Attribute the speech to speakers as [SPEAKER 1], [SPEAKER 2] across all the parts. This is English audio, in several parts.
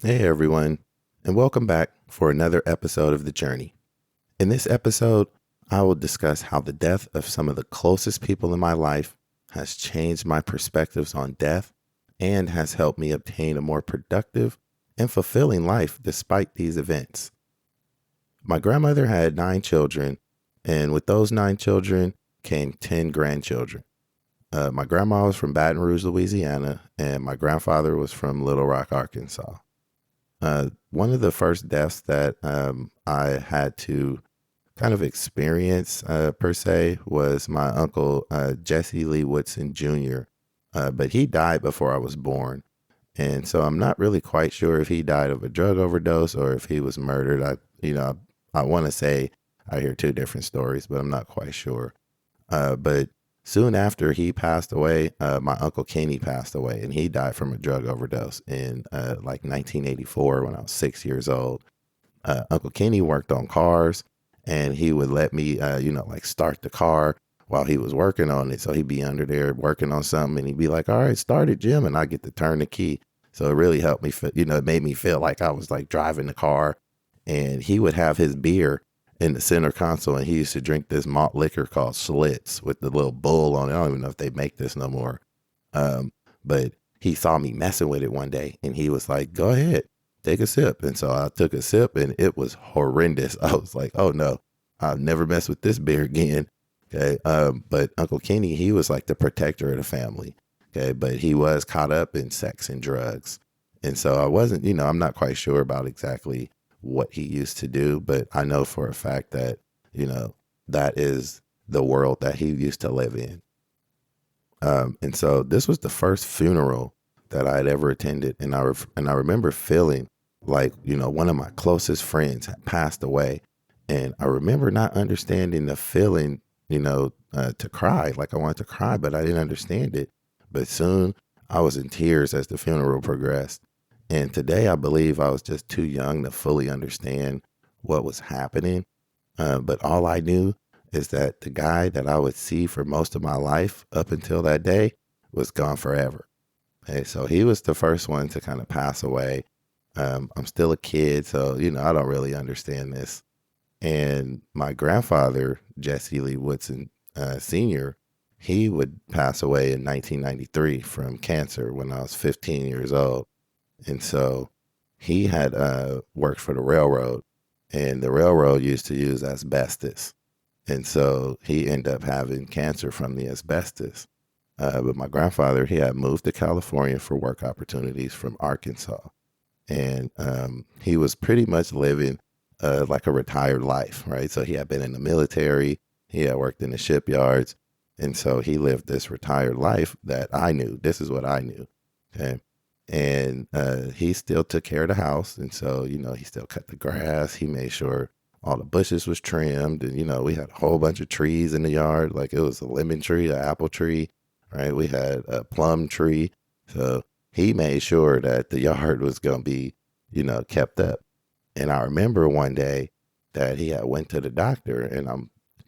[SPEAKER 1] Hey everyone, and welcome back for another episode of The Journey. In this episode, I will discuss how the death of some of the closest people in my life has changed my perspectives on death and has helped me obtain a more productive and fulfilling life despite these events. My grandmother had 9 children, and with those 9 children came 10 grandchildren. My grandma was from Baton Rouge, Louisiana, and my grandfather was from Little Rock, Arkansas. One of the first deaths that I had to kind of experience, per se, was my uncle, Jesse Lee Woodson Jr., but he died before I was born. And so I'm not really quite sure if he died of a drug overdose or if he was murdered. I want to say I hear two different stories, but I'm not quite sure. But soon after he passed away, my uncle Kenny passed away, and he died from a drug overdose in like 1984 when I was 6 years old. Uncle Kenny worked on cars, and he would let me, like start the car while he was working on it. So he'd be under there working on something, and he'd be like, "All right, start it, Jim," and I get to turn the key. So it really helped me, it made me feel like I was like driving the car. And he would have his beer in the center console, and he used to drink this malt liquor called Schlitz with the little bull on it. I don't even know if they make this no more. But he saw me messing with it one day, and he was like, "Go ahead, take a sip." And so I took a sip, and it was horrendous. I was like, "Oh no, I'll never mess with this beer again." Okay. But Uncle Kenny, he was like the protector of the family. Okay. But he was caught up in sex and drugs. And so I wasn't, I'm not quite sure about exactly what he used to do, but I know for a fact that, you know, that is the world that he used to live in. And so this was the first funeral that I had ever attended. And I remember feeling like, one of my closest friends had passed away. And I remember not understanding the feeling, to cry. Like I wanted to cry, but I didn't understand it. But soon I was in tears as the funeral progressed. And today I believe I was just too young to fully understand what was happening. But all I knew is that the guy that I would see for most of my life up until that day was gone forever. Okay, so he was the first one to kind of pass away. I'm still a kid, so I don't really understand this. And my grandfather, Jesse Lee Woodson Sr., he would pass away in 1993 from cancer when I was 15 years old. And so he had worked for the railroad, and the railroad used to use asbestos. And so he ended up having cancer from the asbestos. But my grandfather, he had moved to California for work opportunities from Arkansas. And he was pretty much living like a retired life, right? So he had been in the military, he had worked in the shipyards. And so he lived this retired life that I knew. This is what I knew. Okay. And he still took care of the house. And so, he still cut the grass. He made sure all the bushes was trimmed. And, we had a whole bunch of trees in the yard. Like it was a lemon tree, an apple tree, right? We had a plum tree. So he made sure that the yard was going to be, kept up. And I remember one day that he had went to the doctor, and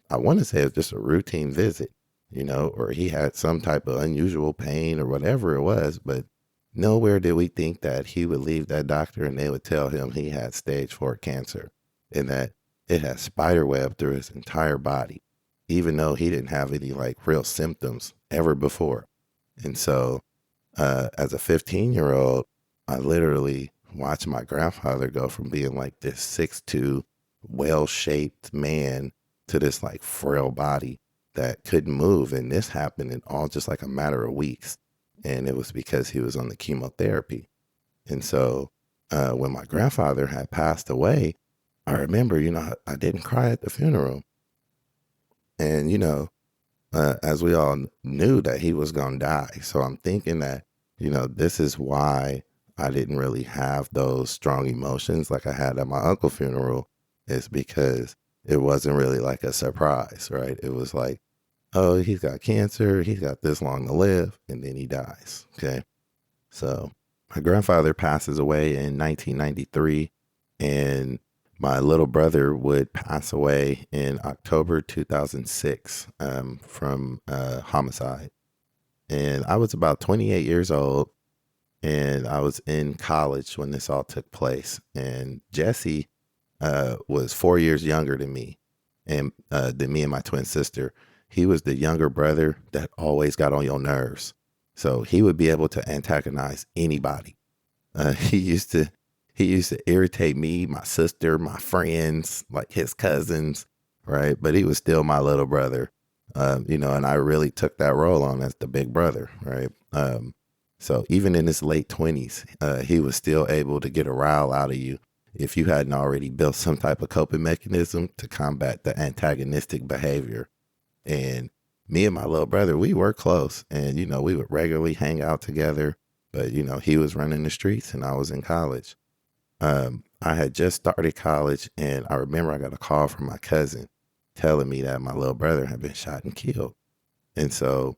[SPEAKER 1] I want to say it was just a routine visit, or he had some type of unusual pain or whatever it was. But nowhere did we think that he would leave that doctor and they would tell him he had stage 4 cancer and that it had spider web through his entire body, even though he didn't have any like real symptoms ever before. And so, as a 15-year-old, I literally watched my grandfather go from being like this 6'2", well shaped man to this like frail body that couldn't move. And this happened in all just like a matter of weeks. And it was because he was on the chemotherapy. And so when my grandfather had passed away, I remember, I didn't cry at the funeral. And, as we all knew that he was going to die. So I'm thinking that, this is why I didn't really have those strong emotions like I had at my uncle's funeral, is because it wasn't really like a surprise, right? It was like, oh, he's got cancer, he's got this long to live, and then he dies. Okay. So my grandfather passes away in 1993, and my little brother would pass away in October 2006 from homicide. And I was about 28 years old. and I was in college when this all took place. And Jesse was 4 years younger than me and my twin sister. He was the younger brother that always got on your nerves. So he would be able to antagonize anybody. Uh, he used to he used to irritate me, my sister, my friends, like his cousins, right? But he was still my little brother, and I really took that role on as the big brother, right? So even in his late 20s, he was still able to get a rile out of you if you hadn't already built some type of coping mechanism to combat the antagonistic behavior. And me and my little brother, we were close, and we would regularly hang out together. But he was running the streets and I was in college. I had just started college, and I remember I got a call from my cousin telling me that my little brother had been shot and killed. And so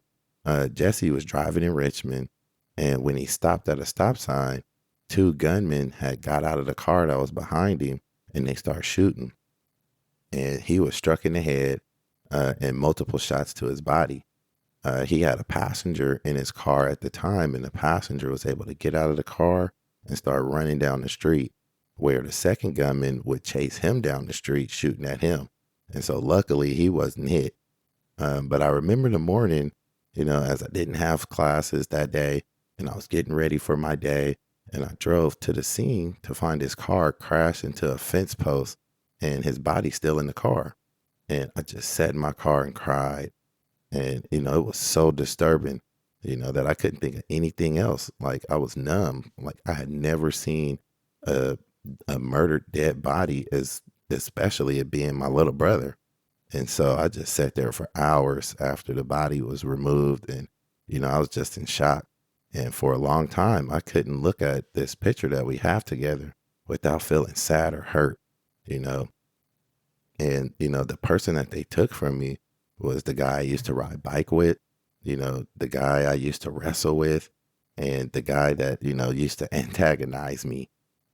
[SPEAKER 1] Jesse was driving in Richmond, and when he stopped at a stop sign, two gunmen had got out of the car that was behind him, and they started shooting. And he was struck in the head and multiple shots to his body. He had a passenger in his car at the time, and the passenger was able to get out of the car and start running down the street, where the second gunman would chase him down the street, shooting at him. And so luckily he wasn't hit. But I remember the morning, as I didn't have classes that day and I was getting ready for my day, and I drove to the scene to find his car crashed into a fence post and his body still in the car. And I just sat in my car and cried. And, it was so disturbing, that I couldn't think of anything else. Like I was numb. Like I had never seen a, a murdered dead body, especially it being my little brother. And so I just sat there for hours after the body was removed. And, I was just in shock. And for a long time, I couldn't look at this picture that we have together without feeling sad or hurt, you know. And, the person that they took from me was the guy I used to ride bike with, the guy I used to wrestle with, and the guy that, used to antagonize me.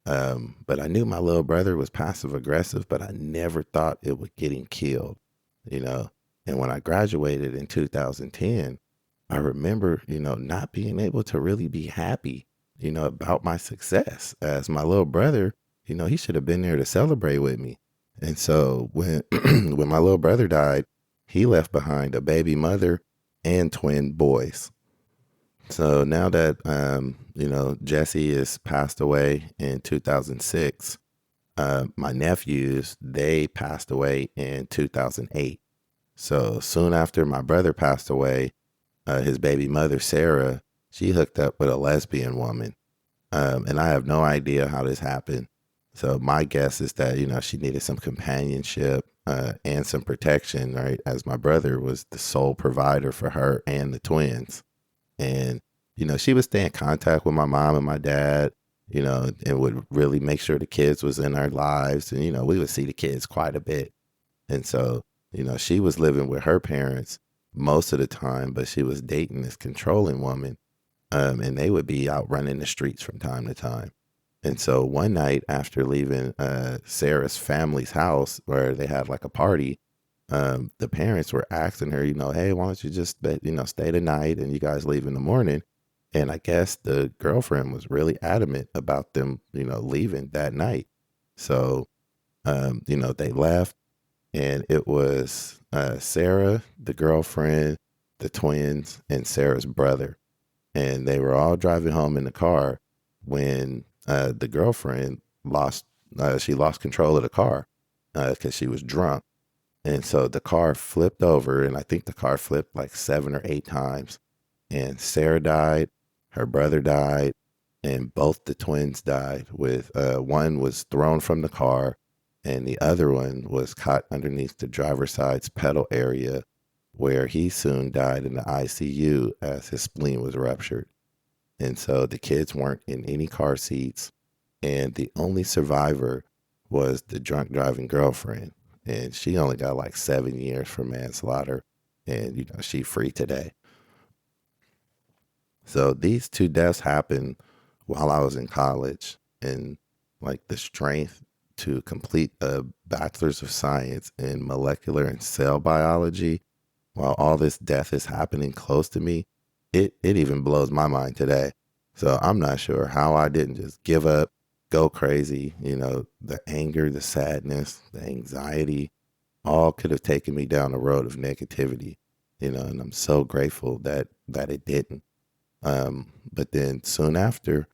[SPEAKER 1] But I knew my little brother was passive aggressive, but I never thought it would get him killed, you know. And when I graduated in 2010, I remember, not being able to really be happy, about my success as my little brother. He should have been there to celebrate with me. And so when when my little brother died, he left behind a baby mother and twin boys. So now that Jesse is passed away in 2006, my nephews, they passed away in 2008. So soon after my brother passed away, his baby mother Sarah, she hooked up with a lesbian woman, and I have no idea how this happened. So my guess is that she needed some companionship and some protection, right? As my brother was the sole provider for her and the twins. And, she would stay in contact with my mom and my dad, and would really make sure the kids was in our lives. And, we would see the kids quite a bit. And so, she was living with her parents most of the time, but she was dating this controlling woman. And they would be out running the streets from time to time. And so one night after leaving Sarah's family's house where they had like a party, the parents were asking her, hey, why don't you just, stay the night and you guys leave in the morning? And I guess the girlfriend was really adamant about them, leaving that night. So, they left, and it was Sarah, the girlfriend, the twins, and Sarah's brother. And they were all driving home in the car when the girlfriend she lost control of the car because she was drunk. And so the car flipped over, and I think the car flipped like 7 or 8 times. And Sarah died, her brother died, and both the twins died. With one was thrown from the car, and the other one was caught underneath the driver's side's pedal area, where he soon died in the ICU as his spleen was ruptured. And so the kids weren't in any car seats, and the only survivor was the drunk driving girlfriend. And she only got like 7 years for manslaughter, and she free today. So these two deaths happened while I was in college, and like the strength to complete a bachelor's of science in molecular and cell biology while all this death is happening close to me, it even blows my mind today. So I'm not sure how I didn't just give up, go crazy. The anger, the sadness, the anxiety, all could have taken me down the road of negativity, and I'm so grateful that it didn't. But then soon after,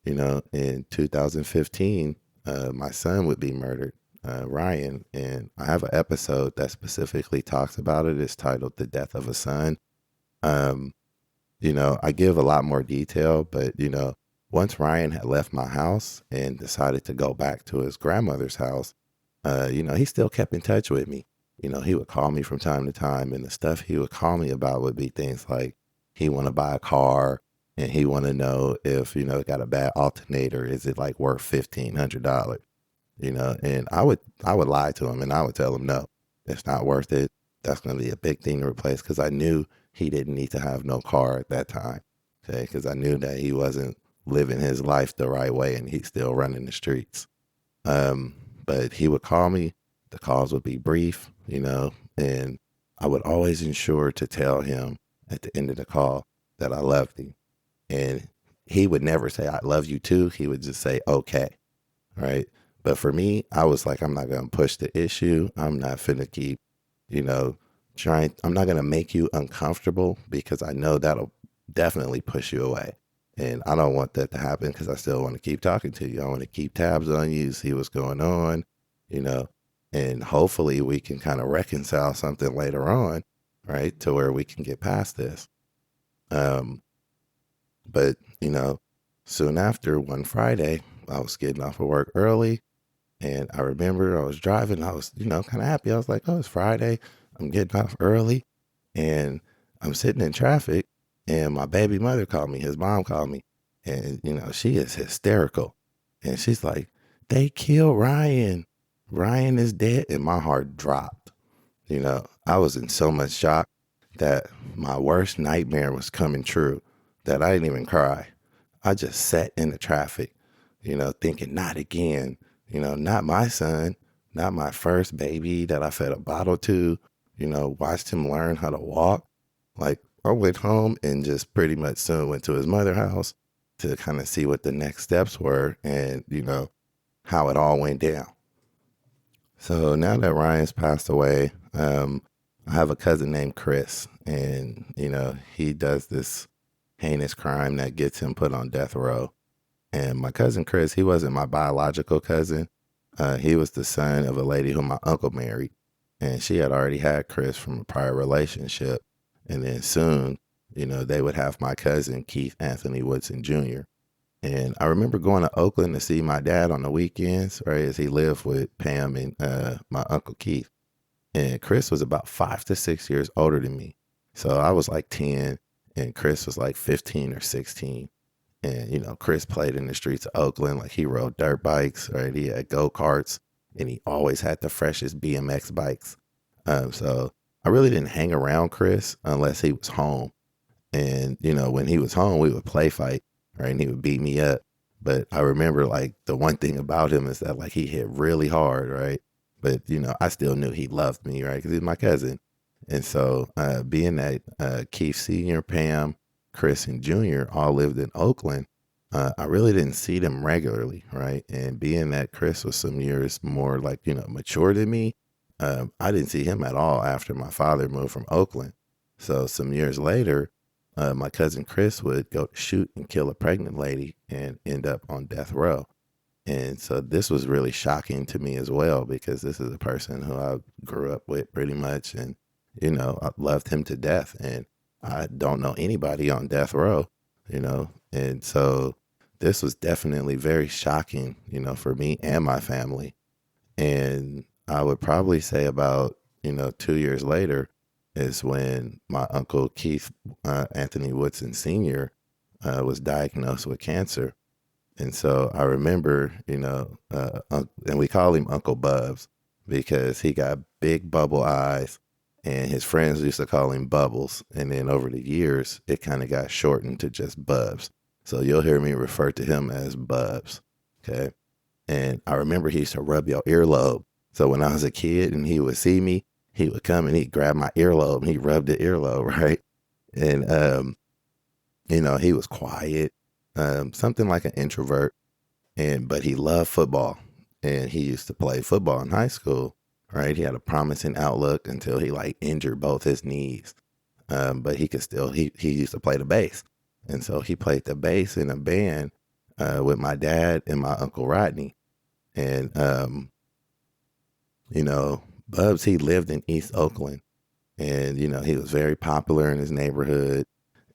[SPEAKER 1] in 2015, my son would be murdered, Ryan. And I have an episode that specifically talks about it. It's titled The Death of a Son. Um, I give a lot more detail, but, once Ryan had left my house and decided to go back to his grandmother's house, he still kept in touch with me. He would call me from time to time, and the stuff he would call me about would be things like he want to buy a car, and he want to know if, it got a bad alternator, is it like worth $1,500? And I would lie to him and I would tell him, no, it's not worth it. That's going to be a big thing to replace, because I knew he didn't need to have no car at that time. Okay. Because I knew that he wasn't living his life the right way and he's still running the streets. Um, but he would call me. The calls would be brief, and I would always ensure to tell him at the end of the call that I loved him. And he would never say, I love you too. He would just say, okay. Right. But for me, I was like, I'm not going to push the issue. I'm not finna keep, you know, I'm not going to make you uncomfortable, because I know that'll definitely push you away. And I don't want that to happen, because I still want to keep talking to you. I want to keep tabs on you, see what's going on, you know, and hopefully we can kind of reconcile something later on, right? To where we can get past this. Um, but, soon after, one Friday, I was getting off of work early. And I remember I was driving. I was, kind of happy. I was like, oh, it's Friday. I'm getting off early. And I'm sitting in traffic. And my baby mother called me. His mom called me. And, she is hysterical. And she's like, they killed Ryan. Ryan is dead. And my heart dropped. I was in so much shock that my worst nightmare was coming true, that I didn't even cry. I just sat in the traffic, thinking, not again. Not my son, not my first baby that I fed a bottle to, watched him learn how to walk. Like, I went home and just pretty much soon went to his mother's house to kind of see what the next steps were and, how it all went down. So now that Ryan's passed away, I have a cousin named Chris, and, he does this heinous crime that gets him put on death row. And my cousin Chris, he wasn't my biological cousin. He was the son of a lady who my uncle married. And she had already had Chris from a prior relationship. And then soon, they would have my cousin, Keith Anthony Woodson Jr. And I remember going to Oakland to see my dad on the weekends, right, as he lived with Pam and my uncle Keith. And Chris was about 5 to 6 years older than me. So I was like 10 and Chris was like 15 or 16. And, Chris played in the streets of Oakland. Like, he rode dirt bikes, right? He had go-karts, and he always had the freshest BMX bikes. So I really didn't hang around Chris unless he was home. And, when he was home, we would play fight, right? And he would beat me up. But I remember, like, the one thing about him is that, like, he hit really hard, right? But, I still knew he loved me, right? Because he's my cousin. And so being that Keith Sr., Pam, Chris, and Junior all lived in Oakland, I really didn't see them regularly, right? And being that Chris was some years more like, mature than me, I didn't see him at all after my father moved from Oakland. So some years later, my cousin Chris would go shoot and kill a pregnant lady and end up on death row. And so this was really shocking to me as well, because this is a person who I grew up with pretty much, and, I loved him to death. And I don't know anybody on death row, and so this was definitely very shocking, for me and my family. And I would probably say about, 2 years later is when my uncle Keith Anthony Woodson Sr. Was diagnosed with cancer. And so I remember, and we call him Uncle Bubs because he got big bubble eyes, and his friends used to call him Bubbles. And then over the years, it kind of got shortened to just Bubs. So you'll hear me refer to him as Bubs. Okay. And I remember he used to rub your earlobe. So when I was a kid and he would see me, he would come and he'd grab my earlobe and he rubbed the earlobe, right? And, he was quiet. something like an introvert, but he loved football, and he used to play football in high school. Right, he had a promising outlook until he like injured both his knees. But he could still he used to play the bass, and so he played the bass in a band with my dad and my uncle Rodney, and you know, Bubs, he lived in East Oakland, and he was very popular in his neighborhood.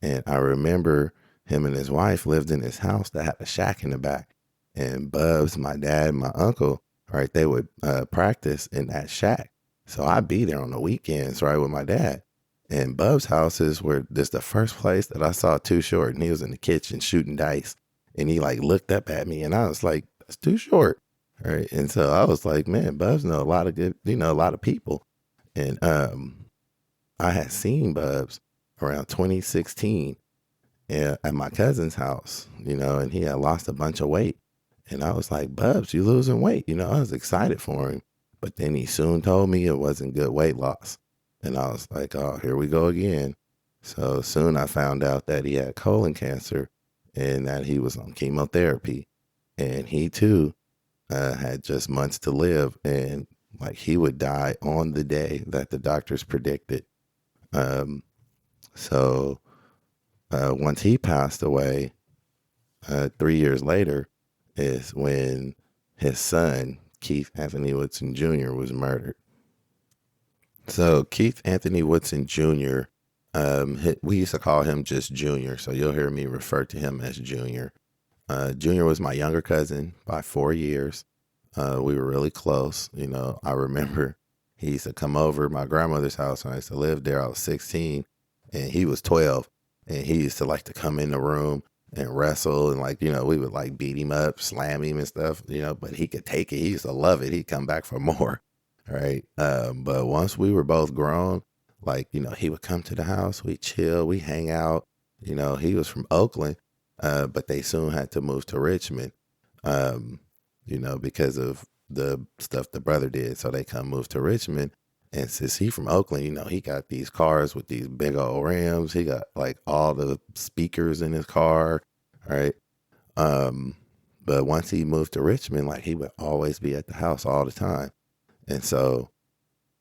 [SPEAKER 1] And I remember him and his wife lived in his house that had a shack in the back. And Bubs, my dad, my uncle, right, they would practice in that shack. So I'd be there on the weekends, right, with my dad. And Bub's houses were just the first place that I saw Too Short, and he was in the kitchen shooting dice. And he like looked up at me, and I was like, "That's Too Short." Right. And so I was like, man, Bubs know a lot of good, a lot of people. And I had seen Bubs around 2016 at my cousin's house, and he had lost a bunch of weight. And I was like, Bubs, you losing weight? I was excited for him. But then he soon told me it wasn't good weight loss. And I was like, oh, here we go again. So soon I found out that he had colon cancer and that he was on chemotherapy. And he too had just months to live. And like he would die on the day that the doctors predicted. Um, so once he passed away, 3 years later is when his son, Keith Anthony Woodson Jr., was murdered. So Keith Anthony Woodson Jr., we used to call him just Junior, so you'll hear me refer to him as Junior. Junior was my younger cousin by 4 years. We were really close. I remember he used to come over my grandmother's house when I used to live there. I was 16 and he was 12, and he used to like to come in the room and wrestle, and like, we would like beat him up, slam him and stuff, but he could take it. He used to love it. He'd come back for more. Right. But once we were both grown, like, he would come to the house, we chill, we hang out. He was from Oakland, but they soon had to move to Richmond, because of the stuff the brother did. So they come move to Richmond. And since he from Oakland, he got these cars with these big old rims. He got like all the speakers in his car, right? But once he moved to Richmond, like he would always be at the house all the time. And so,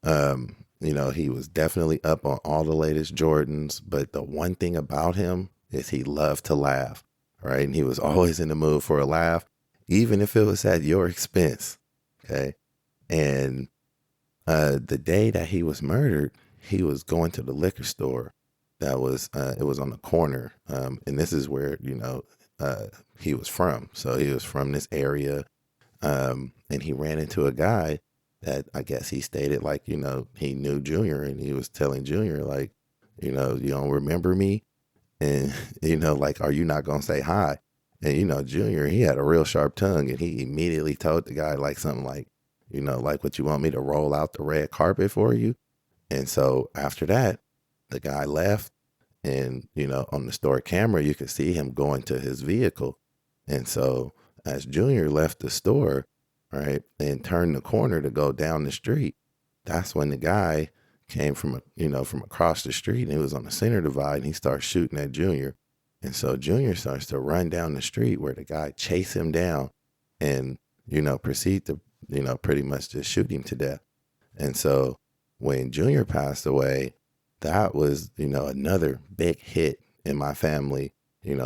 [SPEAKER 1] he was definitely up on all the latest Jordans. But the one thing about him is he loved to laugh, right? And he was always in the mood for a laugh, even if it was at your expense, okay? And the day that he was murdered, he was going to the liquor store that was, it was on the corner. And this is where, he was from. So he was from this area. And he ran into a guy that I guess he stated like, he knew Junior, and he was telling Junior like, you don't remember me? And, like, are you not going to say hi? And, Junior, he had a real sharp tongue, and he immediately told the guy like something like, like, what, you want me to roll out the red carpet for you? And so after that, the guy left, and, on the store camera, you could see him going to his vehicle. And so as Junior left the store, right, and turned the corner to go down the street, that's when the guy came from, from across the street, and he was on the center divide, and he starts shooting at Junior. And so Junior starts to run down the street where the guy chased him down and, proceed to, pretty much just shoot him to death. And so when Junior passed away, that was, another big hit in my family,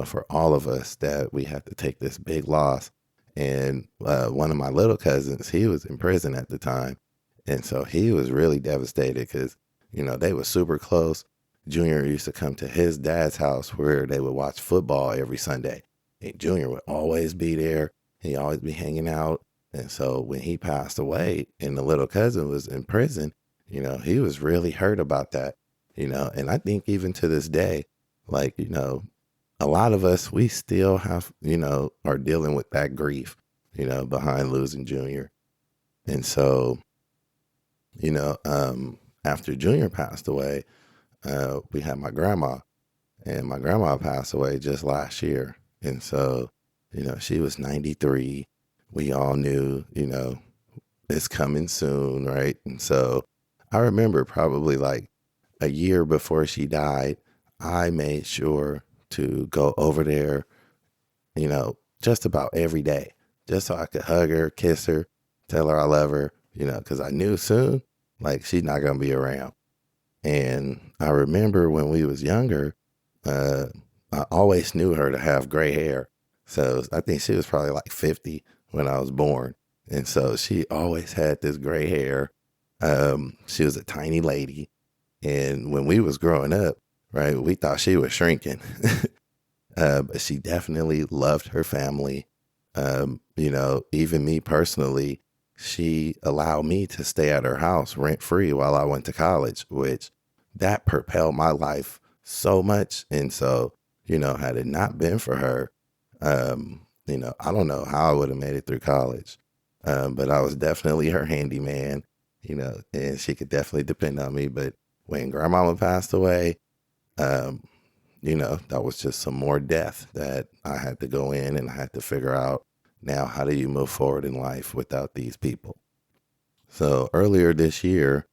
[SPEAKER 1] for all of us, that we had to take this big loss. And one of my little cousins, he was in prison at the time. And so he was really devastated because, they were super close. Junior used to come to his dad's house where they would watch football every Sunday. And Junior would always be there. He'd always be hanging out. And so when he passed away and the little cousin was in prison, he was really hurt about that, and I think even to this day, like, a lot of us, we still have, are dealing with that grief, behind losing Junior. And so, after Junior passed away, we had my grandma, and my grandma passed away just last year. And so, she was 93. We all knew, it's coming soon, right? And so I remember probably like a year before she died, I made sure to go over there just about every day, just so I could hug her, kiss her, tell her I love her, because I knew soon, like, she's not going to be around. And I remember when we was younger, uh, I always knew her to have gray hair. So I think she was probably like 50 when I was born. And so she always had this gray hair. She was a tiny lady. And when we was growing up, right, we thought she was shrinking. But she definitely loved her family. Even me personally, she allowed me to stay at her house rent free while I went to college, which that propelled my life so much. And so, had it not been for her, I don't know how I would have made it through college. But I was definitely her handyman, and she could definitely depend on me. But when grandmama passed away, um, that was just some more death that I had to go in, and I had to figure out now, how do you move forward in life without these people? So earlier this year,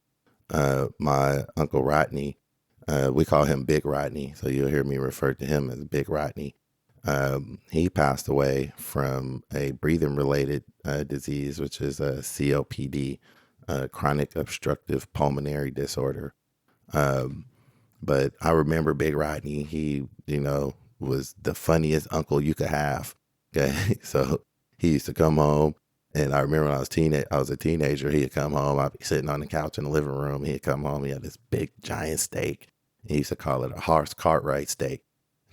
[SPEAKER 1] my Uncle Rodney, we call him Big Rodney, so you'll hear me refer to him as Big Rodney. He passed away from a breathing related disease, which is a COPD, chronic obstructive pulmonary disorder. Um, but I remember Big Rodney. He, was the funniest uncle you could have. Okay. So he used to come home, and I remember when I was a teenager, he'd come home. I'd be sitting on the couch in the living room. He'd come home. He had this big giant steak. He used to call it a horse Cartwright steak.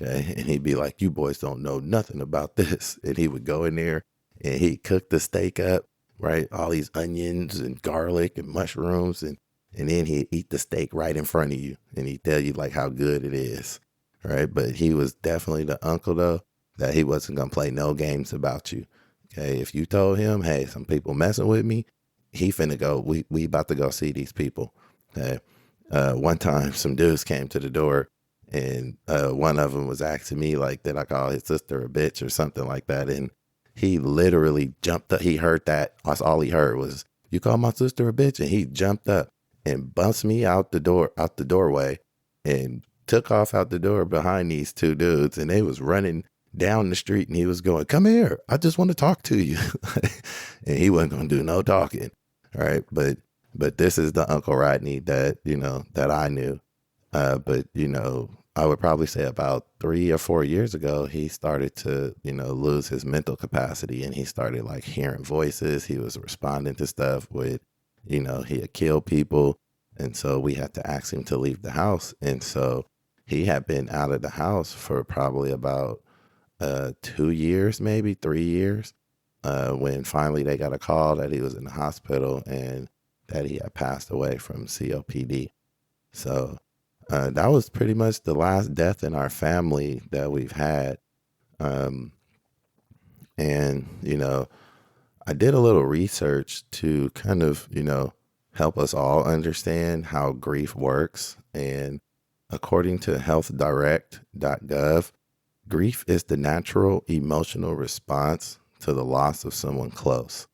[SPEAKER 1] Okay. And he'd be like, "You boys don't know nothing about this." And he would go in there and he'd cook the steak up, right? All these onions and garlic and mushrooms, and then he'd eat the steak right in front of you, and he'd tell you like how good it is, right? But he was definitely the uncle, though, that he wasn't going to play no games about you. Okay. If you told him, "Hey, some people messing with me," he finna go, we about to go see these people. Okay. One time some dudes came to the door, and one of them was asking me like, did I call his sister a bitch or something like that? And he literally jumped up. He heard that. That's all he heard was, "You call my sister a bitch?" And he jumped up and bounced me out the doorway, and took off out the door behind these two dudes. And they was running down the street, and he was going, "Come here, I just want to talk to you." And he wasn't going to do no talking. Right. But this is the Uncle Rodney that I knew. But I would probably say about 3 or 4 years ago, he started to, lose his mental capacity, and he started like hearing voices. He was responding to stuff with, he had killed people. And so we had to ask him to leave the house. And so he had been out of the house for probably about 2 years, maybe 3 years, when finally they got a call that he was in the hospital and that he had passed away from COPD. So that was pretty much the last death in our family that we've had. Um, and, I did a little research to kind of, help us all understand how grief works. And according to healthdirect.gov, grief is the natural emotional response to the loss of someone close,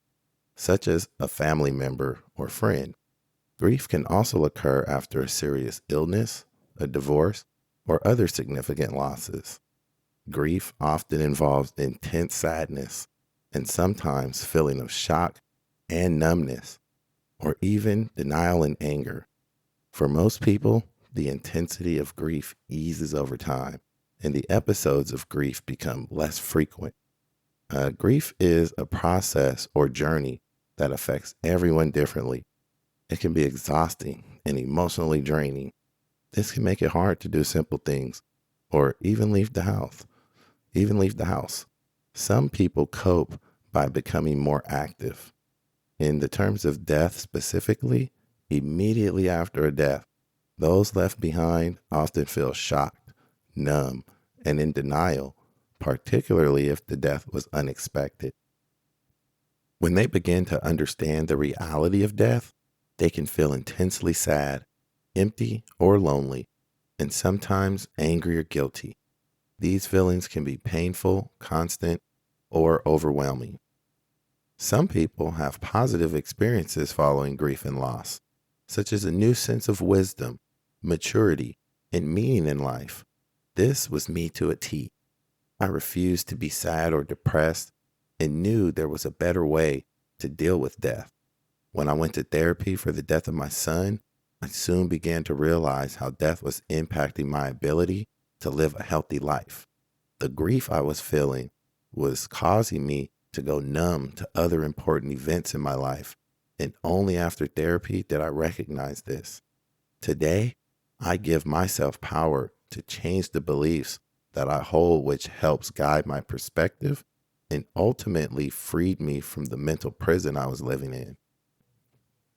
[SPEAKER 1] such as a family member or friend. Grief can also occur after a serious illness, a divorce, or other significant losses. Grief often involves intense sadness and sometimes feeling of shock and numbness, or even denial and anger. For most people, the intensity of grief eases over time, and the episodes of grief become less frequent. Grief is a process or journey that affects everyone differently. It can be exhausting and emotionally draining. This can make it hard to do simple things or even leave the house. Some people cope by becoming more active. In the terms of death specifically, immediately after a death, those left behind often feel shocked, numb, and in denial, particularly if the death was unexpected. When they begin to understand the reality of death, they can feel intensely sad, empty, or lonely, and sometimes angry or guilty. These feelings can be painful, constant, or overwhelming. Some people have positive experiences following grief and loss, such as a new sense of wisdom, maturity, and meaning in life. This was me to a T. I refused to be sad or depressed and knew there was a better way to deal with death. When I went to therapy for the death of my son, I soon began to realize how death was impacting my ability to live a healthy life. The grief I was feeling was causing me to go numb to other important events in my life, and only after therapy did I recognize this. Today, I give myself power to change the beliefs that I hold, which helps guide my perspective and ultimately freed me from the mental prison I was living in.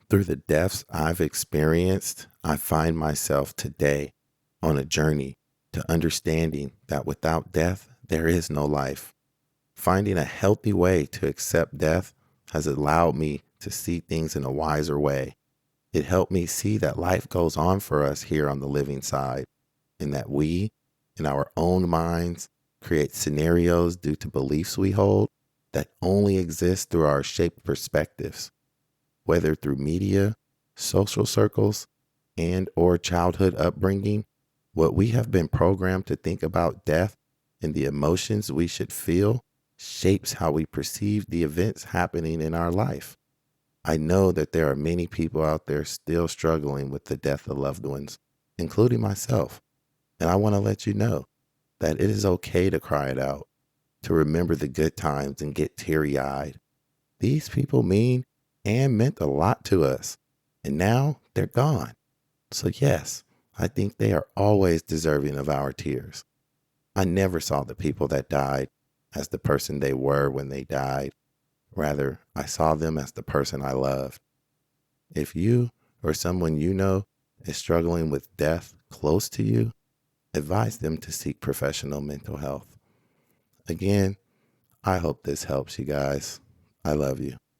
[SPEAKER 1] Through the deaths I've experienced, I find myself today on a journey to understanding that without death, there is no life. Finding a healthy way to accept death has allowed me to see things in a wiser way. It helped me see that life goes on for us here on the living side, and that we, in our own minds, create scenarios due to beliefs we hold that only exist through our shaped perspectives, whether through media, social circles, and or childhood upbringing. What we have been programmed to think about death and the emotions we should feel shapes how we perceive the events happening in our life. I know that there are many people out there still struggling with the death of loved ones, including myself. And I want to let you know that it is okay to cry it out, to remember the good times and get teary eyed. These people mean and meant a lot to us, and now they're gone. So, yes, I think they are always deserving of our tears. I never saw the people that died as the person they were when they died. Rather, I saw them as the person I loved. If you or someone you know is struggling with death close to you, advise them to seek professional mental health. Again, I hope this helps you guys. I love you.